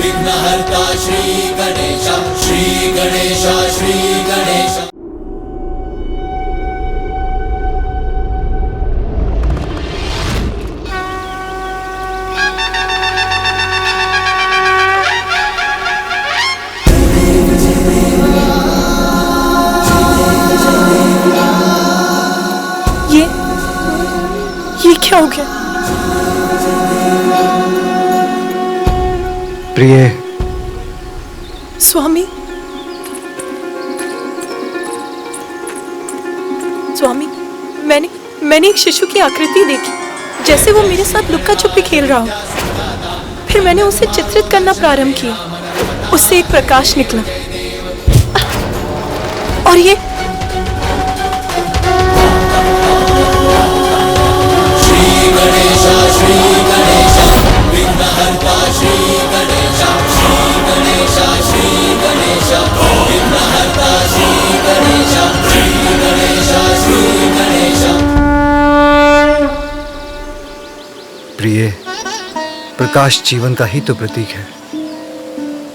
विघ्नहर्ता श्री गणेश, श्री गणेश, श्री गणेश। ये क्या हो गया? प्रिय। स्वामी, स्वामी, मैंने एक शिशु की आकृति देखी, जैसे वो मेरे साथ लुक्का छुपी खेल रहा हो। फिर मैंने उसे चित्रित करना प्रारंभ किया। उससे एक प्रकाश निकला और ये श्री गणेश, विघ्नहर्ता श्री गणेश, श्री गणेश, श्री गणेश, विघ्नहर्ता श्री गणेश, श्री गणेश, श्री गणेश। प्रिय, प्रकाश जीवन का ही तो प्रतीक है।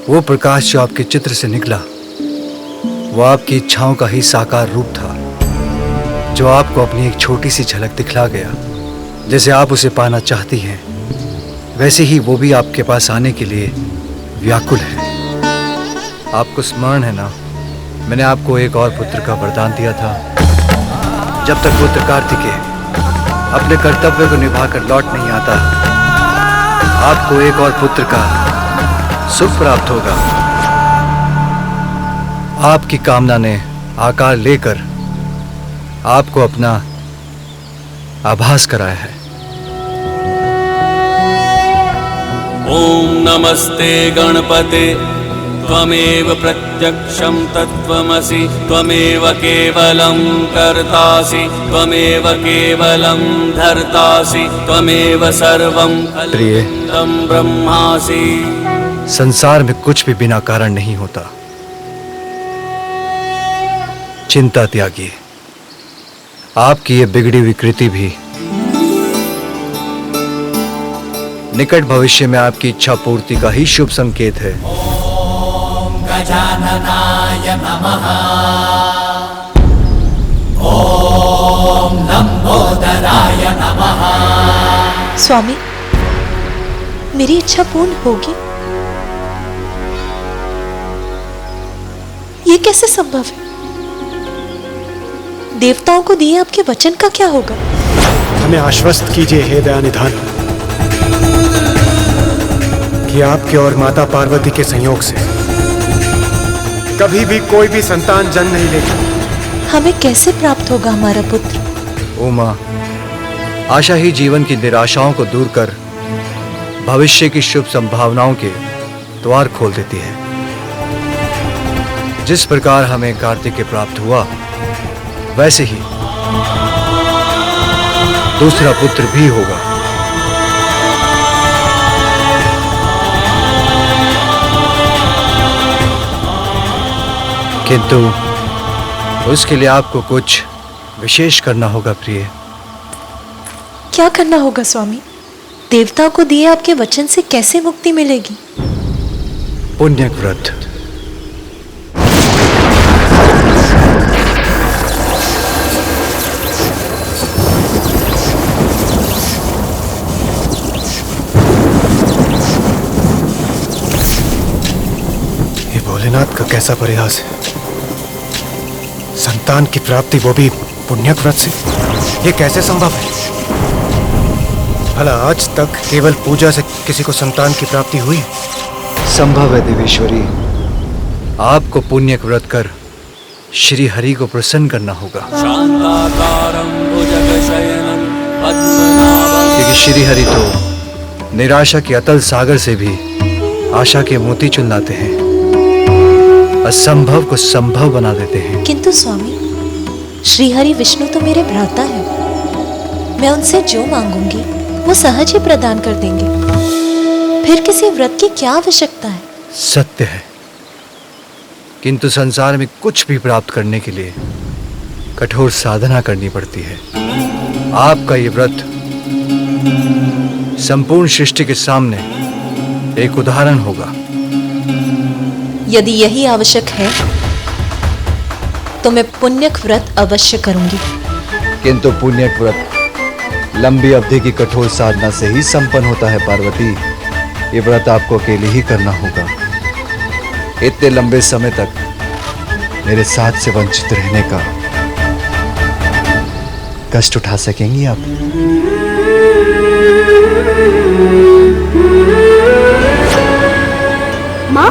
वो प्रकाश जो आपके चित्र से निकला, वो आपकी इच्छाओं का ही साकार रूप था, जो आपको अपनी एक छोटी सी झलक दिखला गया। जैसे आप उसे पाना चाहती हैं, वैसे ही वो भी आपके पास आने के लिए व्याकुल है। आपको स्मरण है ना, मैंने आपको एक और पुत्र का वरदान दिया था। जब तक पुत्र कार्तिकेय अपने कर्तव्य को निभाकर लौट नहीं आता, आपको एक और पुत्र का सुख प्राप्त होगा। आपकी कामना ने आकार लेकर आपको अपना आभास कराया है। ओम नमस्ते गणपते, त्वमेव प्रत्यक्षं तत्त्वमसि, त्वमेव केवलं कर्तासि, त्वमेव केवलं धर्तासि, त्वमेव सर्वं खल्विदं ब्रह्मासि। संसार में कुछ भी बिना कारण नहीं होता। चिंता त्यागिए। आपकी ये बिगड़ी हुई कृति भी निकट भविष्य में आपकी इच्छा पूर्ति का ही शुभ संकेत है। ओम गजाननाय नमः, ओम लंबोदराय नमः। स्वामी, मेरी इच्छा पूर्ण होगी? ये कैसे संभव है? देवताओं को दिए आपके वचन का क्या होगा? हमें आश्वस्त कीजिए हे दयानिधान, कि आपके और माता पार्वती के संयोग से कभी भी कोई भी संतान जन्म नहीं लेगी। हमें कैसे प्राप्त होगा हमारा पुत्र? उमा, आशा ही जीवन की निराशाओं को दूर कर भविष्य की शुभ संभावनाओं के द्वार खोल देती है। जिस प्रकार हमें कार्तिकेय प्राप्त हुआ, वैसे ही दूसरा पुत्र भी होगा। किंतु उसके लिए आपको कुछ विशेष करना होगा प्रिय। क्या करना होगा स्वामी? देवताओं को दिए आपके वचन से कैसे मुक्ति मिलेगी? पुण्यक व्रत। ये भोलेनाथ का कैसा प्रयास है। संतान की प्राप्ति, वो भी पुण्यक व्रत से। ये कैसे संभव है? भला आज तक केवल पूजा से किसी को संतान की प्राप्ति हुई? संभव है देवेश्वरी। आपको पुण्यक व्रत कर श्री हरि को प्रसन्न करना होगा, क्योंकि श्री हरि तो निराशा के अतल सागर से भी आशा के मोती चुन लाते हैं, असंभव को संभव बना देते हैं। किंतु स्वामी, श्रीहरि विष्णु तो मेरे भ्राता हैं। मैं उनसे जो मांगूंगी वो सहज ही प्रदान कर देंगे। फिर किसी व्रत की क्या आवश्यकता है? सत्य है, किंतु संसार में कुछ भी प्राप्त करने के लिए कठोर साधना करनी पड़ती है। आपका ये व्रत संपूर्ण सृष्टि के सामने एक उदाहरण होगा यदि यही आवश्यक है तो मैं पुण्यक व्रत अवश्य करूंगी। किंतु पुण्यक व्रत लंबी अवधि की कठोर साधना से ही संपन्न होता है पार्वती। ये व्रत आपको अकेले ही करना होगा। इतने लंबे समय तक मेरे साथ से वंचित रहने का कष्ट उठा सकेंगी आप? माँ,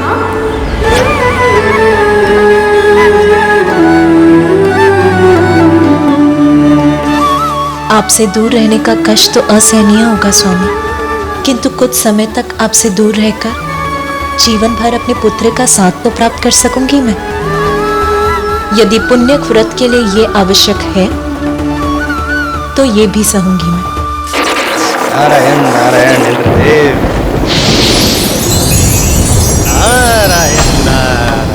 आपसे दूर रहने का कष्ट तो असहनीय होगा स्वामी, किंतु कुछ समय तक आपसे दूर रहकर जीवन भर अपने पुत्र का साथ तो प्राप्त कर सकूंगी मैं। यदि पुण्यक व्रत के लिए ये आवश्यक है तो ये भी सहूंगी मैं। नारायण नारायण इंद्रदेव, नारायण नारायण।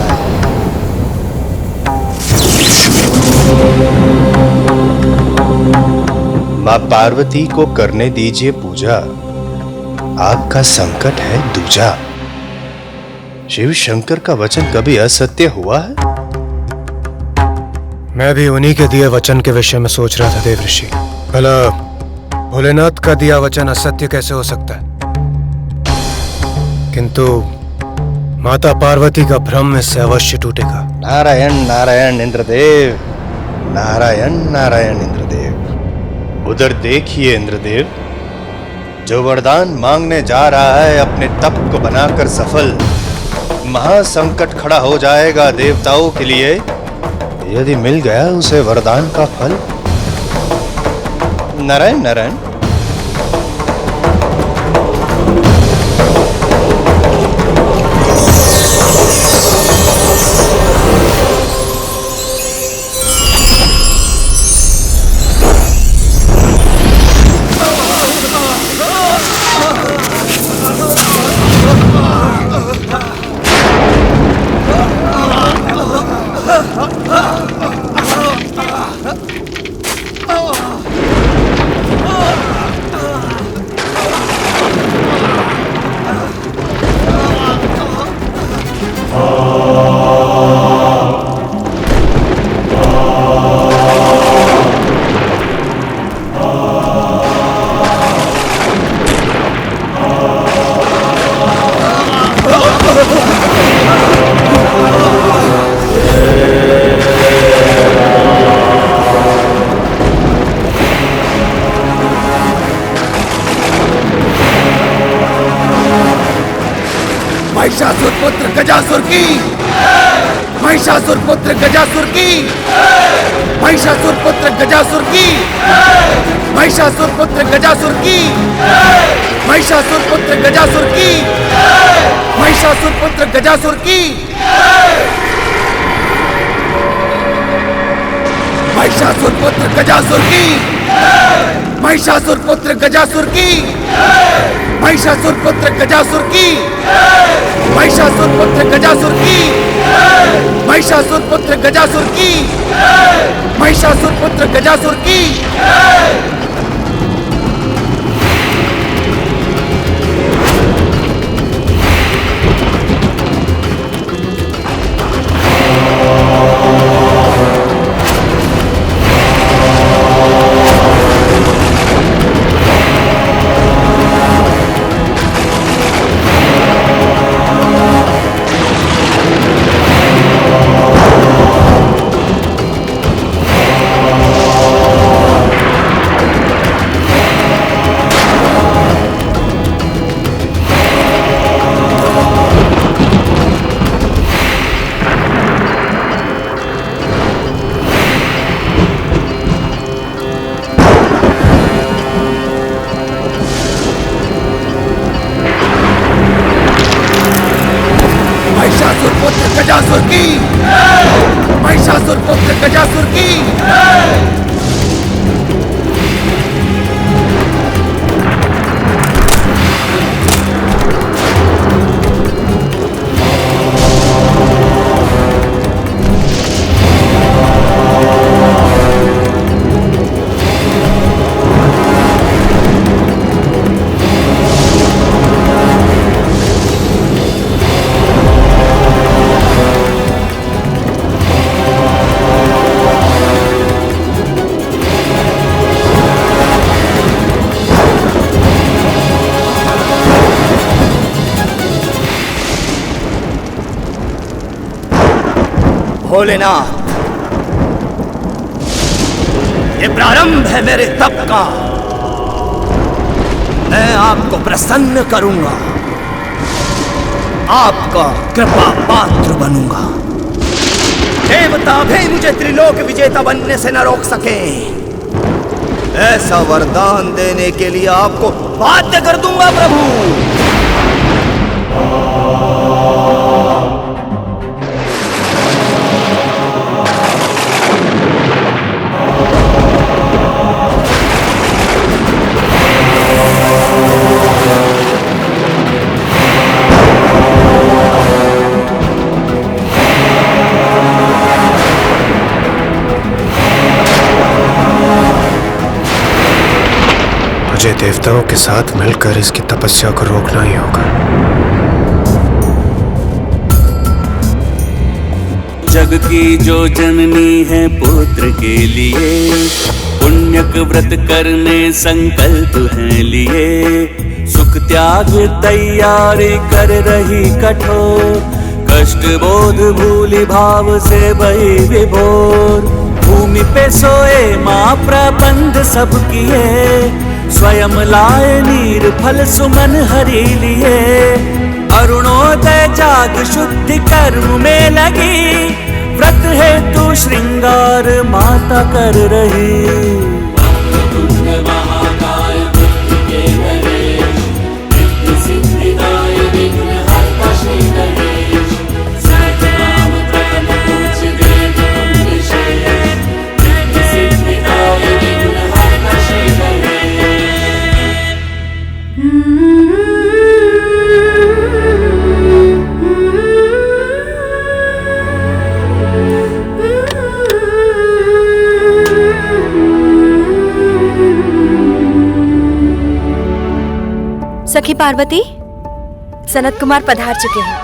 माँ पार्वती को करने दीजिए पूजा, आपका संकट है दूजा। शिव शंकर का वचन कभी असत्य हुआ है? मैं भी उन्हीं के दिए वचन के विषय में सोच रहा था देव ऋषि। भला भोलेनाथ का दिया वचन असत्य कैसे हो सकता है? किंतु माता पार्वती का भ्रम इससे अवश्य टूटेगा। नारायण नारायण इंद्रदेव, नारायण नारायण इंद्रदेव। उधर देखिए इंद्रदेव, जो वरदान मांगने जा रहा है अपने तप को बनाकर सफल, महासंकट खड़ा हो जाएगा देवताओं के लिए यदि मिल गया उसे वरदान का फल। नारायण नारायण। महिषासुर पुत्र गजासुर की, महिषासुर पुत्र गजासुर की, महिषासुर पुत्र गजासुर की, महिषासुर पुत्र गजासुर की, महिषासुर पुत्र गजासुर की, महिषासुर पुत्र गजासुर की, महिषासुर पुत्र गजासुर की, महिषासुर पुत्र गजासुर की, महिषासुर पुत्र गजासुर की, महिषासुर पुत्र गजासुर की, महिषासुर पुत्र गजासुर की, महिषासुर पुत्र गजासुर की। महिषासुर पुत्र गजासुर की, महिषासुर पुत्र गजासुर की। भोलेनाथ, ये प्रारंभ है मेरे तप का। मैं आपको प्रसन्न करूंगा, आपका कृपा पात्र बनूंगा। देवता भी मुझे त्रिलोक विजेता बनने से न रोक सके। ऐसा वरदान देने के लिए आपको बाध्य कर दूंगा प्रभु। मुझे देवताओं के साथ मिलकर इसकी तपस्या को रोकना ही होगा। जग की जो जननी है पुत्र के लिए, पुण्यक व्रत करने संकल्प है लिए। सुख त्याग तैयारी कर रही कठोर, कष्ट बोध भूली भाव से बही विभोर। भूमि पे सोए माँ प्रबंध सब किए, स्वयं लाए नीर फल सुमन हरि लिए। अरुणोदय जाग शुद्धि कर्म में लगी, व्रत हेतु श्रृंगार माता कर रही। सखी पार्वती, सनत कुमार पधार चुके हैं।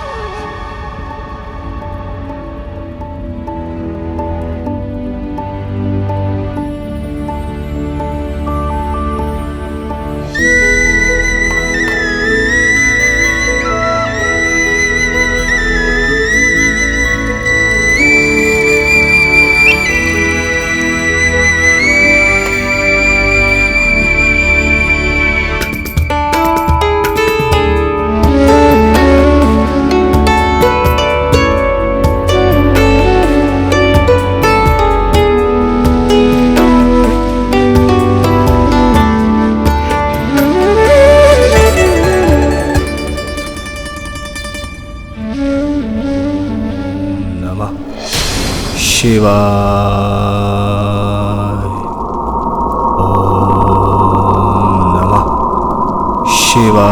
शिवाय। ओम नमः शिवाय।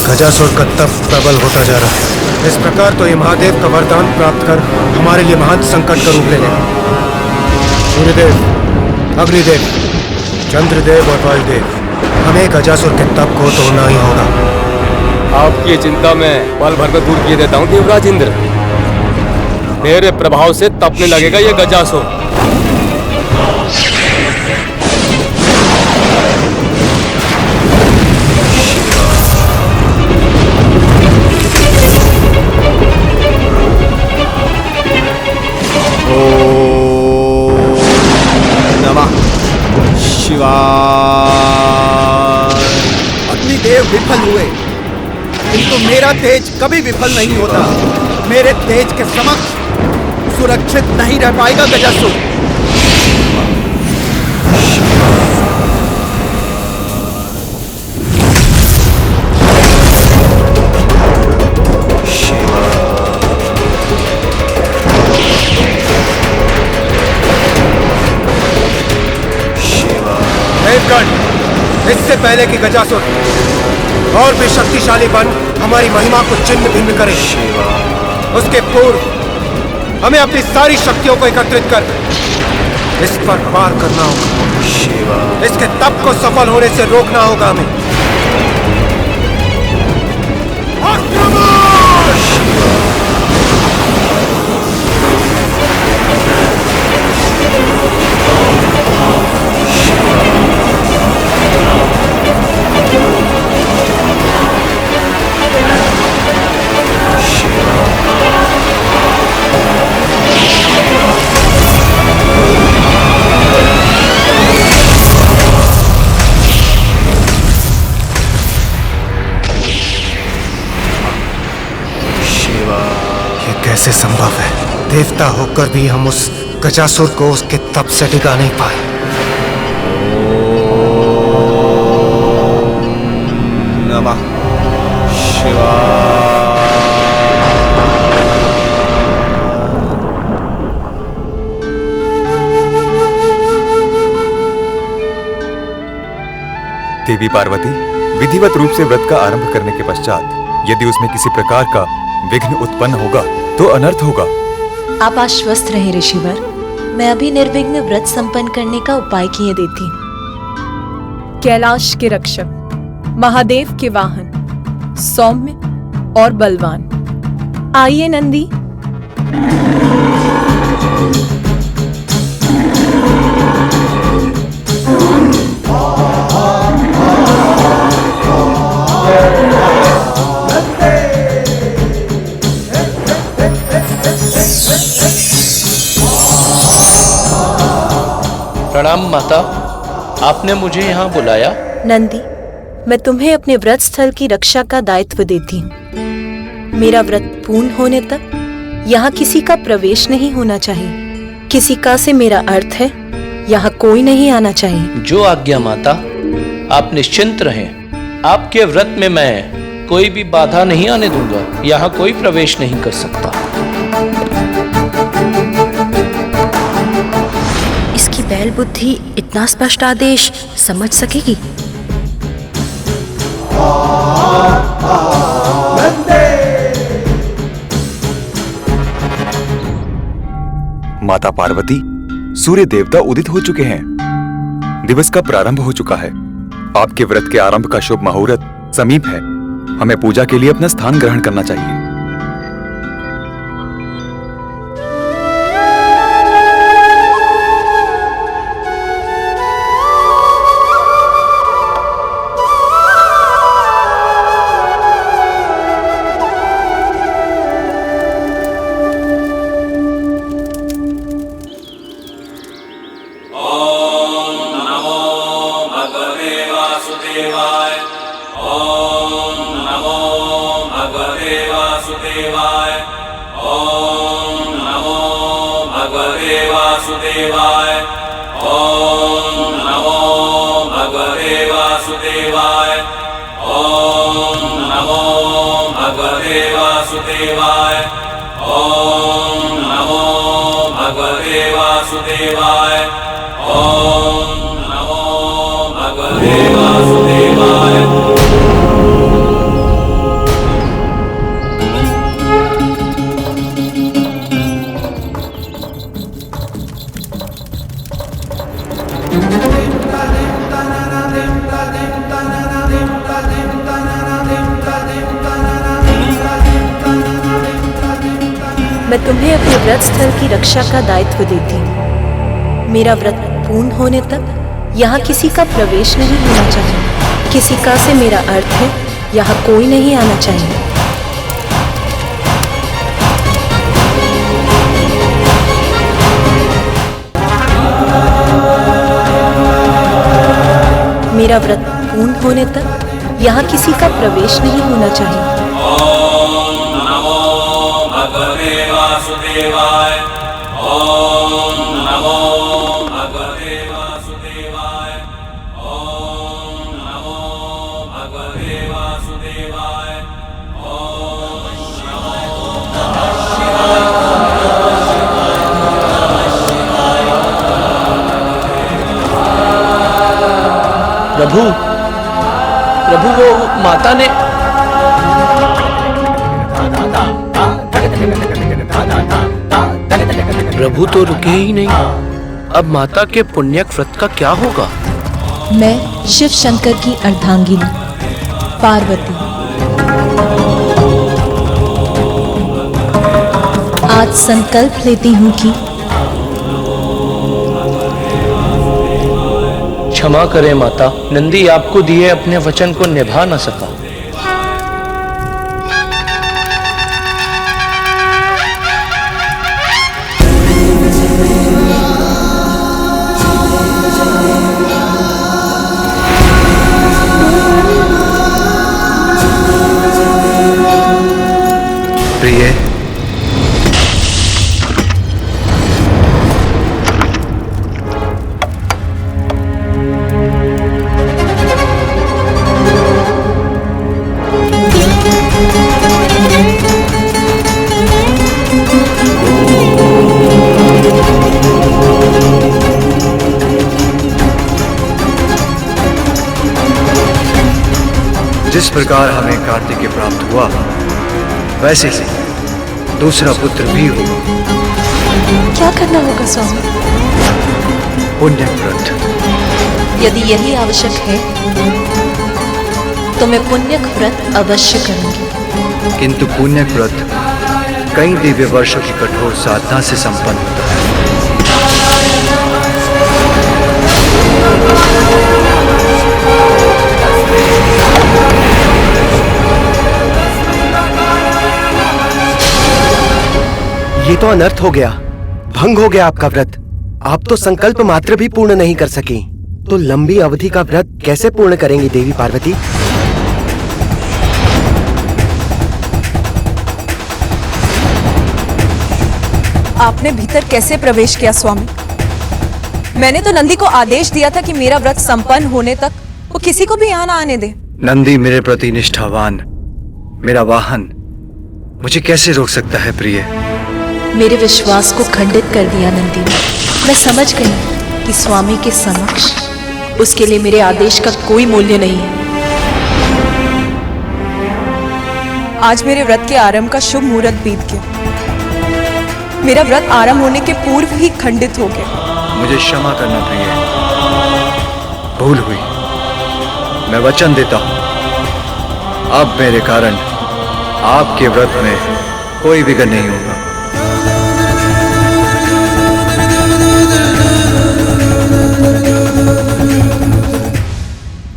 गजासुर का तप प्रबल होता जा रहा है। इस प्रकार तो ये महादेव का वरदान प्राप्त कर हमारे लिए महान संकट का रूप ले लेगा। सूर्यदेव, अग्निदेव, चंद्रदेव और वायुदेव, हमें गजासुर के तप को तोड़ना ही होगा। आपकी चिंता में पल भर में दूर किए देता हूँ देवराज इंद्र। मेरे प्रभाव से तपने लगेगा ये गजासुर। ओम नमः शिवाय। अग्निदेव विफल हुए, किंतु मेरा तेज कभी विफल नहीं होता। मेरे तेज के समक्ष सुरक्षित नहीं रह पाएगा गजासुर। इससे पहले कि गजासुर और भी शक्तिशाली बन हमारी महिमा को छिन्न भिन्न करे, उसके पूर्व हमें अपनी सारी शक्तियों को एकत्रित कर इस पर पार करना होगा। इसके तप को सफल होने से रोकना होगा हमें। देवता होकर भी हम उस गजासुर को उसके तप से टिका नहीं पाए। नमः शिवाय। देवी पार्वती, विधिवत रूप से व्रत का आरंभ करने के पश्चात यदि उसमें किसी प्रकार का विघ्न उत्पन्न होगा तो अनर्थ होगा। आप आश्वस्त रहें ऋषिवर, मैं अभी निर्विघ्न व्रत संपन्न करने का उपाय किए देती हूँ। कैलाश के रक्षक, महादेव के वाहन, सौम्य और बलवान, आइए नंदी। प्रणाम माता, आपने मुझे यहाँ बुलाया? नंदी, मैं तुम्हें अपने व्रत स्थल की रक्षा का दायित्व देती हूँ। मेरा व्रत पूर्ण होने तक यहाँ किसी का प्रवेश नहीं होना चाहिए। किसी का से मेरा अर्थ है यहाँ कोई नहीं आना चाहिए। जो आज्ञा माता, आप निश्चिंत रहें। आपके व्रत में मैं कोई भी बाधा नहीं आने दूंगा। यहाँ कोई प्रवेश नहीं कर सकता। इसकी बैल बुद्धि इतना स्पष्ट आदेश समझ सकेगी? माता पार्वती, सूर्य देवता उदित हो चुके हैं। दिवस का प्रारंभ हो चुका है। आपके व्रत के आरंभ का शुभ मुहूर्त समीप है। हमें पूजा के लिए अपना स्थान ग्रहण करना चाहिए। मैं तुम्हें अपने व्रत स्थल की रक्षा का दायित्व देती हूँ। मेरा व्रत पूर्ण होने तक यहाँ किसी का प्रवेश नहीं होना चाहिए। किसी का से मेरा अर्थ है यहाँ कोई नहीं आना चाहिए। मेरा व्रत पूर्ण होने तक यहाँ किसी का प्रवेश नहीं होना चाहिए। वासुदेवाय, ओम नमो भगवते वासुदेवाय, ओम नमो भगवते वासुदेवाय, ओम नमो प्रभु, प्रभु वो माता ने प्रभु तो रुके ही नहीं। अब माता के पुण्यक व्रत का क्या होगा? मैं शिव शंकर की अर्धांगिनी पार्वती आज संकल्प लेती हूँ कि क्षमा करें माता, नंदी आपको दिए अपने वचन को निभा न सका। प्रिय, जिस प्रकार हमें कार्तिकेय प्राप्त हुआ, वैसे ही दूसरा पुत्र भी होगा। क्या करना होगा स्वामी? पुण्य व्रत। यदि यही आवश्यक है तो मैं पुण्यक व्रत अवश्य करूंगी। किंतु पुण्यक व्रत कई दिव्य वर्षों की कठोर साधना से संपन्न होता है। ये तो अनर्थ हो गया, भंग हो गया आपका व्रत। आप तो संकल्प मात्र भी पूर्ण नहीं कर सकी, तो लंबी अवधि का व्रत कैसे पूर्ण करेंगी देवी पार्वती? आपने भीतर कैसे प्रवेश किया स्वामी? मैंने तो नंदी को आदेश दिया था कि मेरा व्रत संपन्न होने तक वो किसी को भी यहाँ ना आने दे। नंदी मेरे प्रति निष्ठावान, मेरा वाहन, मुझे कैसे रोक सकता है प्रिय? मेरे विश्वास को खंडित कर दिया नंदी ने। मैं समझ गई कि स्वामी के समक्ष उसके लिए मेरे आदेश का कोई मूल्य नहीं है। आज मेरे व्रत के आरंभ का शुभ मुहूर्त बीत गया। मेरा व्रत आरंभ होने के पूर्व ही खंडित हो गया। मुझे क्षमा करना प्रिय, भूल हुई। मैं वचन देता हूं, अब मेरे कारण आपके व्रत में कोई विघ्न नहीं होगा।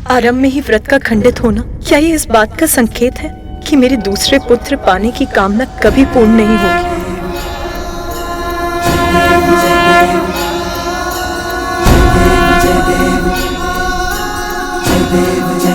आरंभ में ही व्रत का खंडित होना, क्या ये इस बात का संकेत है कि मेरे दूसरे पुत्र पाने की कामना कभी पूर्ण नहीं होगी? जय देव जय